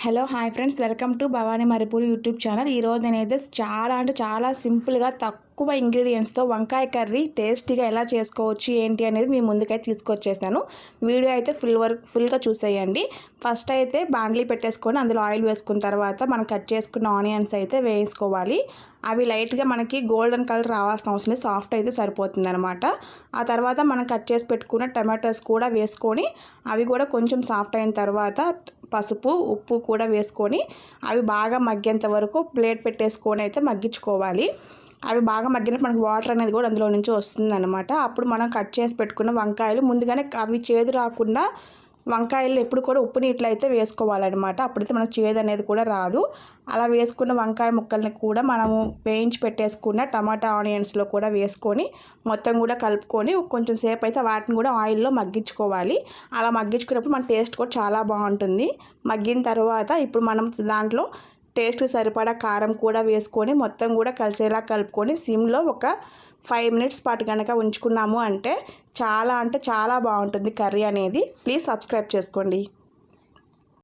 Hello hi friends, welcome to Bhavani Maripuri YouTube channel. ఈరోజు నేనైతే చాలా సింపుల్గా తక్కువ ఇంగ్రీడియంట్స్తో వంకాయ కర్రీ టేస్టీగా ఎలా చేసుకోవచ్చు ఏంటి అనేది మీ ముందుకైతే తీసుకొచ్చేసాను. వీడియో అయితే ఫుల్గా చూసేయండి. ఫస్ట్ అయితే బాండ్లీ పెట్టేసుకొని అందులో ఆయిల్ వేసుకున్న తర్వాత మనం కట్ చేసుకున్న ఆనియన్స్ అయితే వేసుకోవాలి. అవి లైట్గా మనకి గోల్డెన్ కలర్ రావాల్సిన అవసరం లేదు, సాఫ్ట్ అయితే సరిపోతుంది అనమాట. ఆ తర్వాత మనం కట్ చేసి పెట్టుకున్న టమాటోస్ కూడా వేసుకొని అవి కూడా కొంచెం సాఫ్ట్ అయిన తర్వాత పసుపు ఉప్పు కూడా వేసుకొని అవి బాగా మగ్గేంత వరకు ప్లేట్ పెట్టేసుకొని అయితే మగ్గించుకోవాలి. అవి బాగా మగ్గినప్పుడు మనకు వాటర్ అనేది కూడా అందులో నుంచి వస్తుంది అనమాట. అప్పుడు మనం కట్ చేసి పెట్టుకున్న వంకాయలు ముందుగానే అవి చేదు రాకుండా వంకాయలు ఎప్పుడు కూడా ఉప్పు నీటిలో అయితే వేసుకోవాలన్నమాట. అప్పుడైతే మనకు చేదు అనేది కూడా రాదు. అలా వేసుకున్న వంకాయ ముక్కల్ని కూడా మనము వేయించి పెట్టేసుకున్న టమాటా ఆనియన్స్లో కూడా వేసుకొని మొత్తం కూడా కలుపుకొని కొంచెం సేపు అయితే వాటిని కూడా ఆయిల్లో మగ్గించుకోవాలి. అలా మగ్గించుకున్నప్పుడు మన టేస్ట్ కూడా చాలా బాగుంటుంది. మగ్గిన తర్వాత ఇప్పుడు మనం దాంట్లో టేస్ట్కి సరిపడా కారం కూడా వేసుకొని మొత్తం కూడా కలిసేలా కలుపుకొని సిమ్లో ఒక 5 మినిట్స్ పాటు కనుక ఉంచుకున్నాము అంటే చాలా బాగుంటుంది కర్రీ అనేది. ప్లీజ్ సబ్స్క్రైబ్ చేసుకోండి.